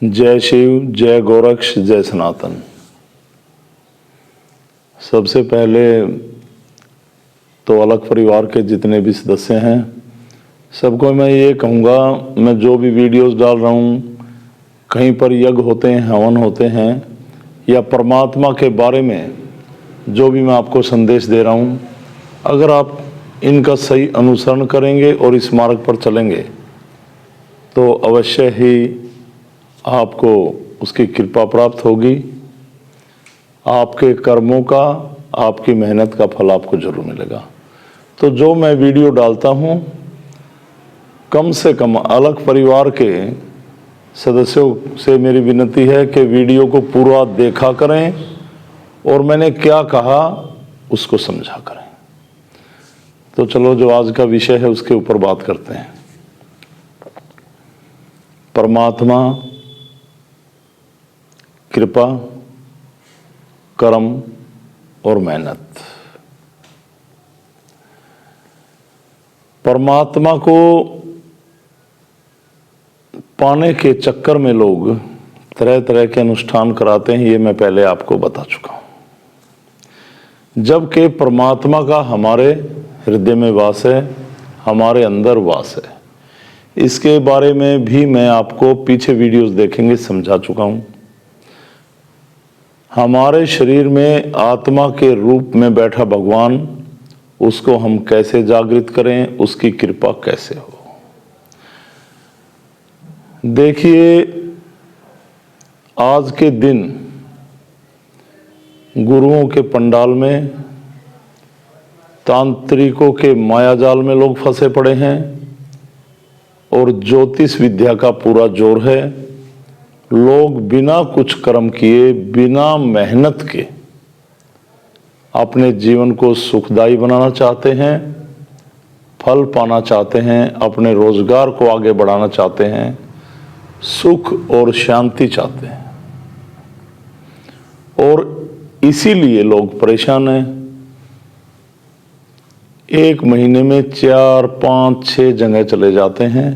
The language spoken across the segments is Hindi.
जय शिव, जय गोरक्ष, जय सनातन। सबसे पहले तो अलग परिवार के जितने भी सदस्य हैं सबको मैं ये कहूँगा, मैं जो भी वीडियोस डाल रहा हूँ, कहीं पर यज्ञ होते हैं, हवन होते हैं या परमात्मा के बारे में जो भी मैं आपको संदेश दे रहा हूँ, अगर आप इनका सही अनुसरण करेंगे और इस मार्ग पर चलेंगे तो अवश्य ही आपको उसकी कृपा प्राप्त होगी। आपके कर्मों का, आपकी मेहनत का फल आपको जरूर मिलेगा। तो जो मैं वीडियो डालता हूँ, कम से कम अलग परिवार के सदस्यों से मेरी विनती है कि वीडियो को पूरा देखा करें और मैंने क्या कहा उसको समझा करें। तो चलो, जो आज का विषय है उसके ऊपर बात करते हैं। परमात्मा, कृपा, कर्म और मेहनत। परमात्मा को पाने के चक्कर में लोग तरह तरह के अनुष्ठान कराते हैं, ये मैं पहले आपको बता चुका हूं। जबकि परमात्मा का हमारे हृदय में वास है, हमारे अंदर वास है। इसके बारे में भी मैं आपको पीछे वीडियोस देखेंगे समझा चुका हूं। हमारे शरीर में आत्मा के रूप में बैठा भगवान, उसको हम कैसे जागृत करें, उसकी कृपा कैसे हो। देखिए, आज के दिन गुरुओं के पंडाल में, तांत्रिकों के मायाजाल में लोग फंसे पड़े हैं और ज्योतिष विद्या का पूरा जोर है। लोग बिना कुछ कर्म किए, बिना मेहनत के अपने जीवन को सुखदायी बनाना चाहते हैं, फल पाना चाहते हैं, अपने रोजगार को आगे बढ़ाना चाहते हैं, सुख और शांति चाहते हैं, और इसीलिए लोग परेशान हैं। एक महीने में 4, 5, 6 जगह चले जाते हैं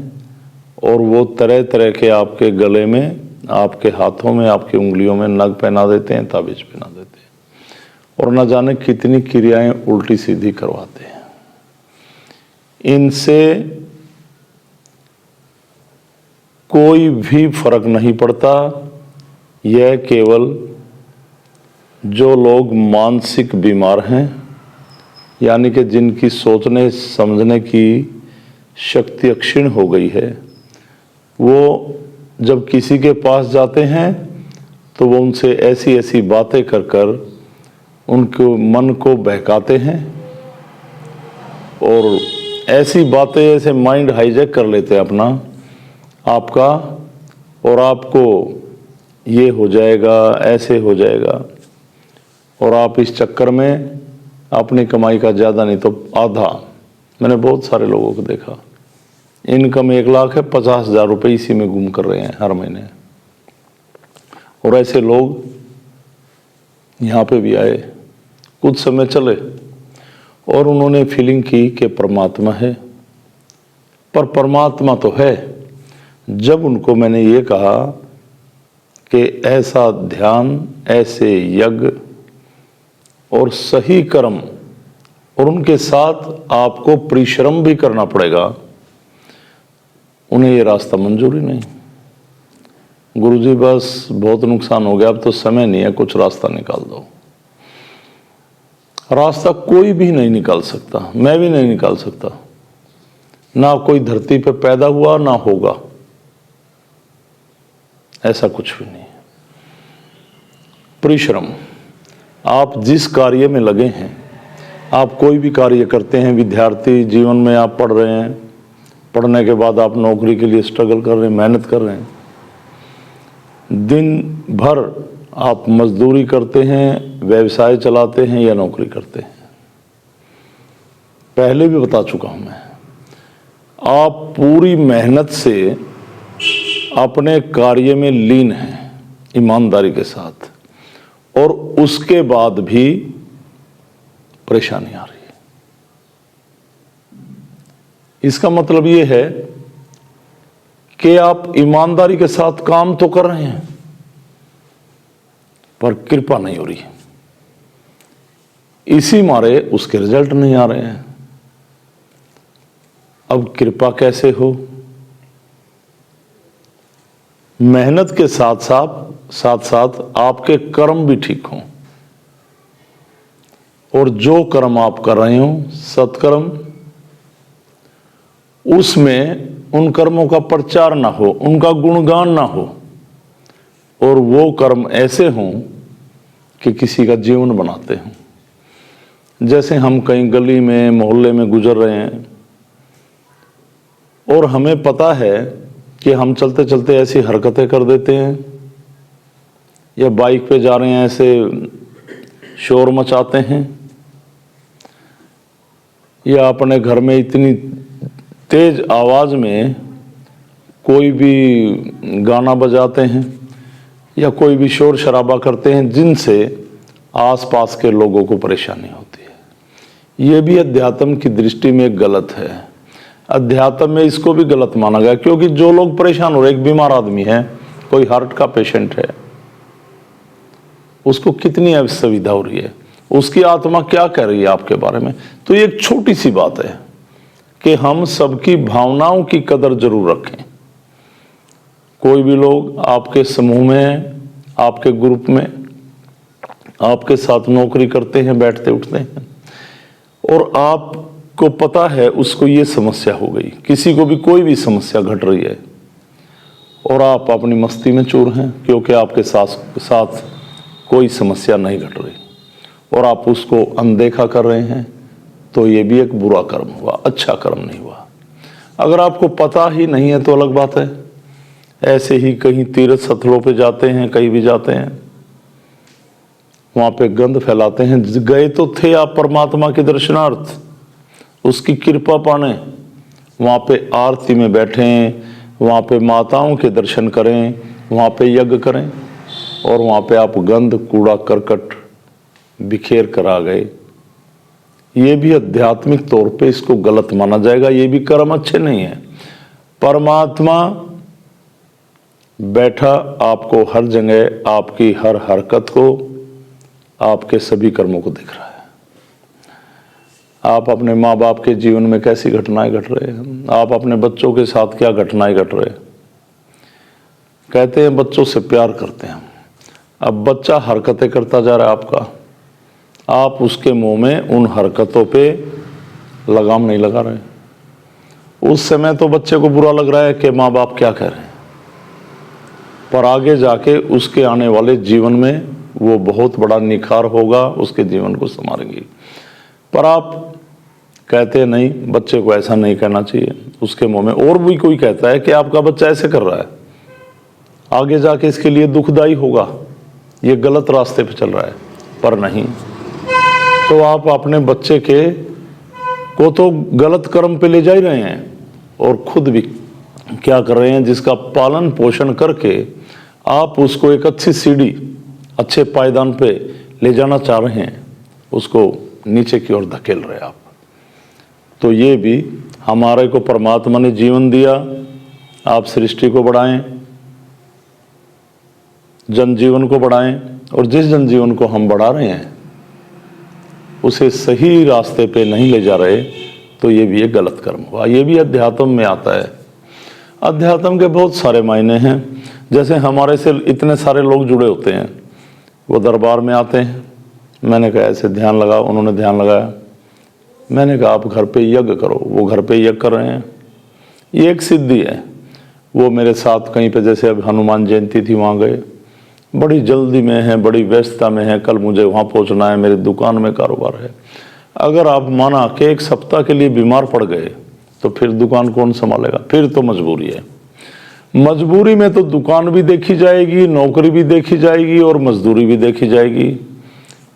और वो तरह तरह के आपके गले में, आपके हाथों में, आपकी उंगलियों में नग पहना देते हैं, ताबीज पहना देते हैं और न जाने कितनी क्रियाएं उल्टी सीधी करवाते हैं। इनसे कोई भी फर्क नहीं पड़ता। यह केवल जो लोग मानसिक बीमार हैं, यानी कि जिनकी सोचने समझने की शक्ति क्षीण हो गई है, वो जब किसी के पास जाते हैं तो वो उनसे ऐसी ऐसी बातें कर कर उनके मन को बहकाते हैं और ऐसी बातें, ऐसे माइंड हाईजैक कर लेते हैं अपना, आपका, और आपको ये हो जाएगा, ऐसे हो जाएगा, और आप इस चक्कर में अपनी कमाई का ज़्यादा नहीं तो आधा, मैंने बहुत सारे लोगों को देखा, इनकम 1 लाख है, 50,000 रुपये इसी में गुम कर रहे हैं हर महीने। और ऐसे लोग यहाँ पे भी आए, कुछ समय चले और उन्होंने फीलिंग की कि परमात्मा है, पर परमात्मा तो है। जब उनको मैंने ये कहा कि ऐसा ध्यान, ऐसे यज्ञ और सही कर्म, और उनके साथ आपको परिश्रम भी करना पड़ेगा, उन्हें ये रास्ता मंजूर ही नहीं। गुरुजी बस बहुत नुकसान हो गया, अब तो समय नहीं है, कुछ रास्ता निकाल दो। रास्ता कोई भी नहीं निकाल सकता, मैं भी नहीं निकाल सकता, ना कोई धरती पे पैदा हुआ ना होगा, ऐसा कुछ भी नहीं। परिश्रम, आप जिस कार्य में लगे हैं, आप कोई भी कार्य करते हैं, विद्यार्थी जीवन में आप पढ़ रहे हैं, पढ़ने के बाद आप नौकरी के लिए स्ट्रगल कर रहे हैं, मेहनत कर रहे हैं, दिन भर आप मजदूरी करते हैं, व्यवसाय चलाते हैं या नौकरी करते हैं, पहले भी बता चुका हूं मैं, आप पूरी मेहनत से अपने कार्य में लीन हैं, ईमानदारी के साथ, और उसके बाद भी परेशानी आ रही है। इसका मतलब ये है कि आप ईमानदारी के साथ काम तो कर रहे हैं पर कृपा नहीं हो रही है, इसी मारे उसके रिजल्ट नहीं आ रहे हैं। अब कृपा कैसे हो? मेहनत के साथ साथ आपके कर्म भी ठीक हों, और जो कर्म आप कर रहे हो सत्कर्म, उसमें उन कर्मों का प्रचार ना हो, उनका गुणगान ना हो, और वो कर्म ऐसे हों कि किसी का जीवन बनाते हों। जैसे हम कहीं गली में मोहल्ले में गुजर रहे हैं और हमें पता है कि हम चलते चलते ऐसी हरकतें कर देते हैं, या बाइक पे जा रहे हैं ऐसे शोर मचाते हैं, या अपने घर में इतनी तेज आवाज में कोई भी गाना बजाते हैं, या कोई भी शोर शराबा करते हैं जिनसे आसपास के लोगों को परेशानी होती है। ये भी अध्यात्म की दृष्टि में गलत है। अध्यात्म में इसको भी गलत माना गया, क्योंकि जो लोग परेशान हो रहे, एक बीमार आदमी है, कोई हार्ट का पेशेंट है, उसको कितनी असुविधा हो रही है, उसकी आत्मा क्या कह रही है आपके बारे में। तो ये एक छोटी सी बात है कि हम सबकी भावनाओं की कदर जरूर रखें। कोई भी लोग आपके समूह में हैं, आपके ग्रुप में, आपके साथ नौकरी करते हैं, बैठते उठते हैं, और आपको पता है उसको ये समस्या हो गई, किसी को भी कोई भी समस्या घट रही है, और आप अपनी मस्ती में चूर हैं क्योंकि आपके साथ कोई समस्या नहीं घट रही, और आप उसको अनदेखा कर रहे हैं, तो ये भी एक बुरा कर्म हुआ, अच्छा कर्म नहीं हुआ। अगर आपको पता ही नहीं है तो अलग बात है। ऐसे ही कहीं तीर्थ स्थलों पे जाते हैं, कहीं भी जाते हैं, वहां पे गंध फैलाते हैं। गए तो थे आप परमात्मा के दर्शनार्थ, उसकी कृपा पाने, वहां पे आरती में बैठें, वहां पे माताओं के दर्शन करें, वहां पे यज्ञ करें, और वहां पे आप गंध कूड़ा करकट बिखेर कर आ गए। ये भी आध्यात्मिक तौर पे इसको गलत माना जाएगा, ये भी कर्म अच्छे नहीं है। परमात्मा बैठा आपको हर जगह, आपकी हर हरकत को, आपके सभी कर्मों को देख रहा है। आप अपने माँ बाप के जीवन में कैसी घटनाएं घट रहे हैं, आप अपने बच्चों के साथ क्या घटनाएं घट रहे हैं। कहते हैं बच्चों से प्यार करते हैं, अब बच्चा हरकतें करता जा रहा है आपका, आप उसके मुंह में उन हरकतों पे लगाम नहीं लगा रहे। उस समय तो बच्चे को बुरा लग रहा है कि माँ बाप क्या कह रहे हैं, पर आगे जाके उसके आने वाले जीवन में वो बहुत बड़ा निखार होगा, उसके जीवन को संवारेंगी। पर आप कहते हैं नहीं, बच्चे को ऐसा नहीं कहना चाहिए, उसके मुंह में और भी कोई कहता है कि आपका बच्चा ऐसे कर रहा है, आगे जाके इसके लिए दुखदाई होगा, ये गलत रास्ते पे चल रहा है। पर नहीं, तो आप अपने बच्चे को तो गलत कर्म पे ले जा ही रहे हैं, और खुद भी क्या कर रहे हैं, जिसका पालन पोषण करके आप उसको एक अच्छी सीढ़ी, अच्छे पायदान पे ले जाना चाह रहे हैं, उसको नीचे की ओर धकेल रहे आप। तो ये भी हमारे को परमात्मा ने जीवन दिया, आप सृष्टि को बढ़ाएं, जनजीवन को बढ़ाएं, और जिस जनजीवन को हम बढ़ा रहे हैं उसे सही रास्ते पे नहीं ले जा रहे, तो ये भी एक गलत कर्म हुआ। ये भी अध्यात्म में आता है। अध्यात्म के बहुत सारे मायने हैं। जैसे हमारे से इतने सारे लोग जुड़े होते हैं, वो दरबार में आते हैं, मैंने कहा ऐसे ध्यान लगाओ, उन्होंने ध्यान लगाया, मैंने कहा आप घर पे यज्ञ करो, वो घर पे यज्ञ कर रहे हैं, ये एक सिद्धि है। वो मेरे साथ कहीं पे, जैसे अब हनुमान जयंती थी, वहाँ गए, बड़ी जल्दी में है, बड़ी व्यस्तता में है, कल मुझे वहाँ पहुँचना है, मेरी दुकान में कारोबार है। अगर आप माना कि एक सप्ताह के लिए बीमार पड़ गए तो फिर दुकान कौन संभालेगा? फिर तो मजबूरी है। मजबूरी में तो दुकान भी देखी जाएगी, नौकरी भी देखी जाएगी, और मजदूरी भी देखी जाएगी।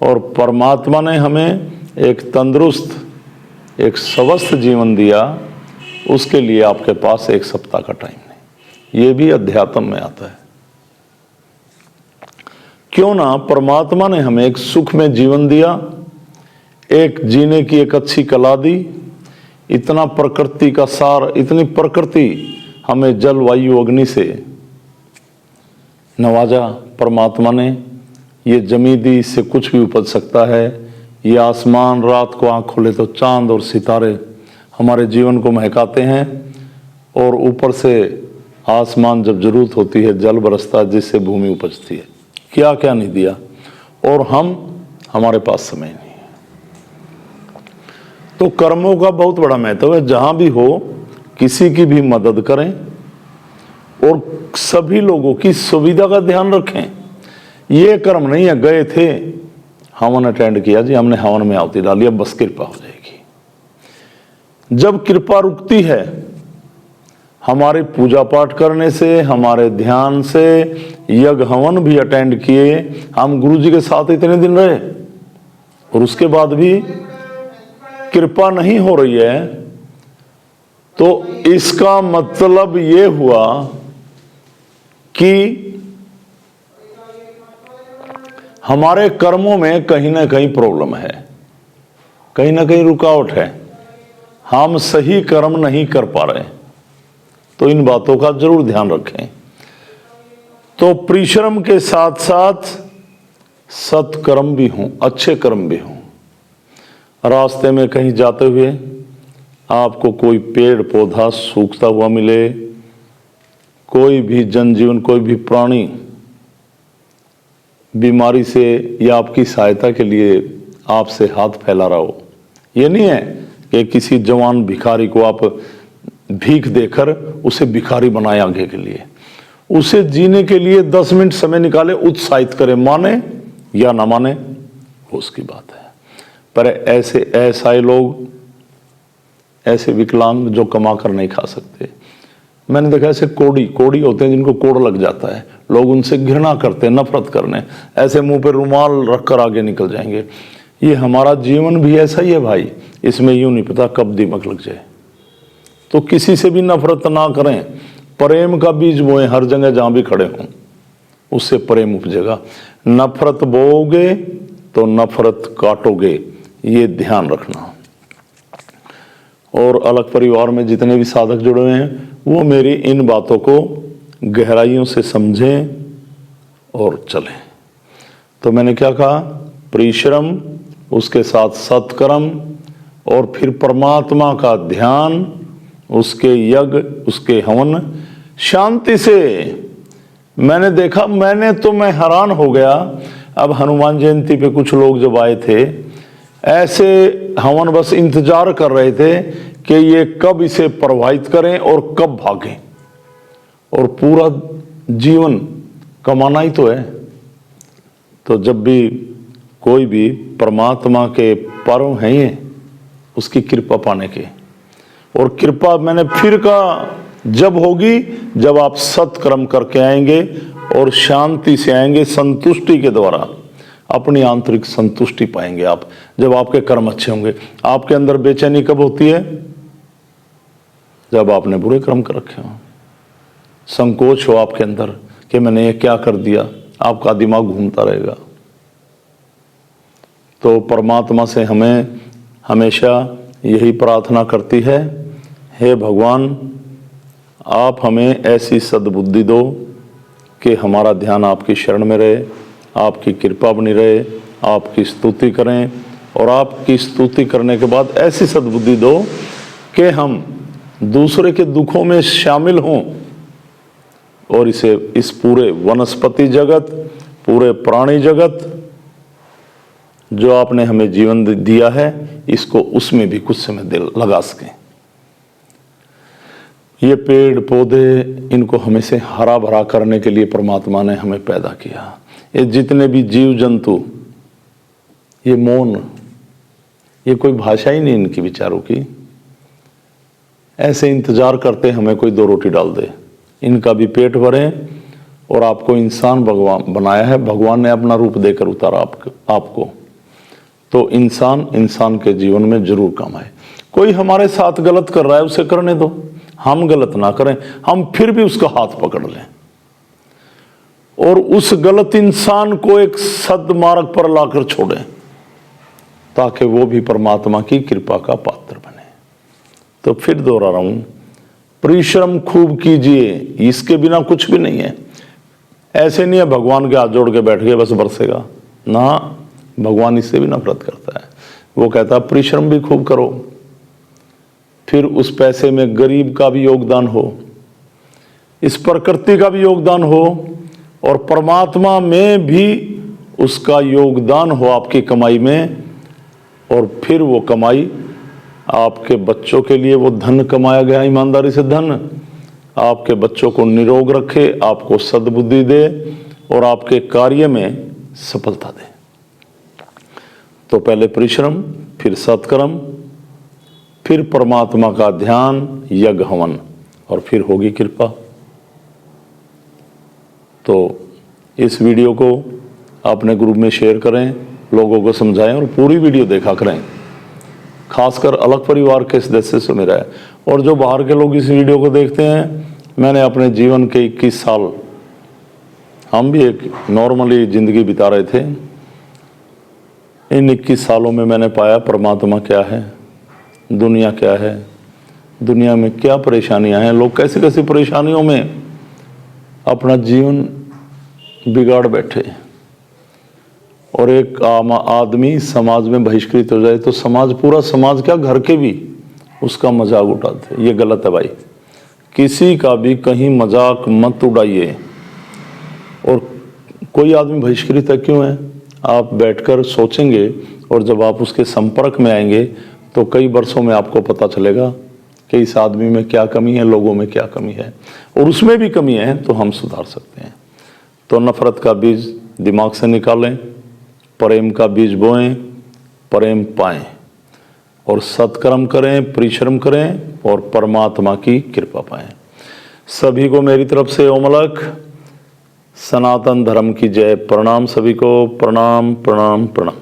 और परमात्मा ने हमें एक तंदुरुस्त, एक स्वस्थ जीवन दिया, उसके लिए आपके पास एक सप्ताह का टाइम नहीं। ये भी अध्यात्म में आता है। क्यों ना परमात्मा ने हमें एक सुख में जीवन दिया, एक जीने की एक अच्छी कला दी, इतना प्रकृति का सार, इतनी प्रकृति हमें जल वायु अग्नि से नवाजा परमात्मा ने। ये जमी दी, इससे कुछ भी उपज सकता है। ये आसमान, रात को आँख खोले तो चांद और सितारे हमारे जीवन को महकाते हैं। और ऊपर से आसमान जब जरूरत होती है जल बरसता है, जिससे भूमि उपजती है। क्या क्या नहीं दिया, और हमारे पास समय नहीं है। तो कर्मों का बहुत बड़ा महत्व है। जहां भी हो किसी की भी मदद करें और सभी लोगों की सुविधा का ध्यान रखें। ये कर्म नहीं है गए थे हवन अटेंड किया जी, हमने हवन में आहुति डाली, अब बस कृपा हो जाएगी। जब कृपा रुकती है हमारे पूजा पाठ करने से, हमारे ध्यान से, यज्ञ हवन भी अटेंड किए, हम गुरु जी के साथ इतने दिन रहे और उसके बाद भी कृपा नहीं हो रही है, तो इसका मतलब ये हुआ कि हमारे कर्मों में कहीं ना कहीं प्रॉब्लम है, कहीं ना कहीं रुकावट है, हम सही कर्म नहीं कर पा रहे। तो इन बातों का जरूर ध्यान रखें। तो परिश्रम के साथ साथ सत्कर्म भी हों, अच्छे कर्म भी हों। रास्ते में कहीं जाते हुए आपको कोई पेड़ पौधा सूखता हुआ मिले, कोई भी जनजीवन, कोई भी प्राणी बीमारी से या आपकी सहायता के लिए आपसे हाथ फैला रहा हो, ये नहीं है कि किसी जवान भिखारी को आप भीख देकर उसे भिखारी बनाए आगे के लिए, उसे जीने के लिए 10 मिनट समय निकाले, उत्साहित करें, माने या ना माने उसकी बात है। पर ऐसे असहाय लोग, ऐसे विकलांग जो कमा कर नहीं खा सकते, मैंने देखा ऐसे कोड़ी होते हैं जिनको कोड़ लग जाता है, लोग उनसे घृणा करते हैं, नफरत करने, ऐसे मुंह पे रुमाल रखकर आगे निकल जाएंगे। ये हमारा जीवन भी ऐसा ही है भाई, इसमें यूं नहीं पता कब दीमक लग जाए। तो किसी से भी नफरत ना करें, प्रेम का बीज बोएं हर जगह जहां भी खड़े हों, उससे प्रेम उपजेगा। नफरत बोओगे तो नफरत काटोगे, ये ध्यान रखना। और अलग परिवार में जितने भी साधक जुड़े हुए हैं वो मेरी इन बातों को गहराइयों से समझें और चलें। तो मैंने क्या कहा, परिश्रम, उसके साथ सत्कर्म, और फिर परमात्मा का ध्यान, उसके यज्ञ, उसके हवन, शांति से। मैंने देखा, मैं हैरान हो गया। अब हनुमान जयंती पे कुछ लोग जब आए थे, ऐसे हवन बस इंतजार कर रहे थे कि ये कब इसे प्रवाहित करें और कब भागें, और पूरा जीवन कमाना ही तो है। तो जब भी कोई भी परमात्मा के पर्व हैं ये, उसकी कृपा पाने के, और कृपा मैंने फिर कहा जब होगी जब आप सत्कर्म करके आएंगे और शांति से आएंगे, संतुष्टि के द्वारा अपनी आंतरिक संतुष्टि पाएंगे आप, जब आपके कर्म अच्छे होंगे। आपके अंदर बेचैनी कब होती है? जब आपने बुरे कर्म कर रखे हो, संकोच हो आपके अंदर कि मैंने ये क्या कर दिया, आपका दिमाग घूमता रहेगा। तो परमात्मा से हमें हमेशा यही प्रार्थना करती है, हे भगवान आप हमें ऐसी सद्बुद्धि दो कि हमारा ध्यान आपकी शरण में रहे, आपकी कृपा बनी रहे, आपकी स्तुति करें, और आपकी स्तुति करने के बाद ऐसी सद्बुद्धि दो कि हम दूसरे के दुखों में शामिल हों, और इस पूरे वनस्पति जगत, पूरे प्राणी जगत जो आपने हमें जीवन दिया है, इसको उसमें भी कुछ समय दिल लगा सकें। ये पेड़ पौधे, इनको हमें से हरा भरा करने के लिए परमात्मा ने हमें पैदा किया। ये जितने भी जीव जंतु, ये मौन, ये कोई भाषा ही नहीं इनकी विचारों की, ऐसे इंतजार करते हमें कोई 2 रोटी डाल दे, इनका भी पेट भरे। और आपको इंसान भगवान बनाया है, भगवान ने अपना रूप देकर उतारा आपको, तो इंसान के जीवन में जरूर काम आए। कोई हमारे साथ गलत कर रहा है, उसे करने दो, हम गलत ना करें, हम फिर भी उसका हाथ पकड़ लें और उस गलत इंसान को एक सद्मार्ग पर लाकर छोड़ें, ताकि वो भी परमात्मा की कृपा का पात्र बने। तो फिर दोहरा रहा हूं, परिश्रम खूब कीजिए, इसके बिना कुछ भी नहीं है। ऐसे नहीं है भगवान के हाथ जोड़ के बैठ गए बस बरसेगा ना, भगवान इससे भी नफरत करता है। वो कहता है परिश्रम भी खूब करो, फिर उस पैसे में गरीब का भी योगदान हो, इस प्रकृति का भी योगदान हो, और परमात्मा में भी उसका योगदान हो आपकी कमाई में। और फिर वो कमाई आपके बच्चों के लिए, वो धन कमाया गया ईमानदारी से धन, आपके बच्चों को निरोग रखे, आपको सद्बुद्धि दे और आपके कार्य में सफलता दे। तो पहले परिश्रम, फिर सत्कर्म, फिर परमात्मा का ध्यान, यज्ञ हवन, और फिर होगी कृपा। तो इस वीडियो को अपने ग्रुप में शेयर करें, लोगों को समझाएं और पूरी वीडियो देखा करें। खासकर अलग परिवार के सदस्य से मेरा है, और जो बाहर के लोग इस वीडियो को देखते हैं, मैंने अपने जीवन के 21 साल, हम भी एक नॉर्मली ज़िंदगी बिता रहे थे, इन 21 सालों में मैंने पाया परमात्मा क्या है, दुनिया क्या है, दुनिया में क्या परेशानियां हैं, लोग कैसी कैसी परेशानियों में अपना जीवन बिगाड़ बैठे। और एक आम आदमी समाज में बहिष्कृत हो जाए तो समाज, पूरा समाज क्या, घर के भी उसका मजाक उड़ाते। ये गलत है भाई, किसी का भी कहीं मजाक मत उड़ाइए। और कोई आदमी बहिष्कृत है क्यों है, आप बैठकर सोचेंगे और जब आप उसके संपर्क में आएंगे तो कई वर्षों में आपको पता चलेगा कि इस आदमी में क्या कमी है, लोगों में क्या कमी है, और उसमें भी कमी है तो हम सुधार सकते हैं। तो नफरत का बीज दिमाग से निकालें, प्रेम का बीज बोएं, प्रेम पाएं, और सत्कर्म करें, परिश्रम करें और परमात्मा की कृपा पाएं। सभी को मेरी तरफ से ओम अलख, सनातन धर्म की जय। प्रणाम सभी को, प्रणाम प्रणाम प्रणाम।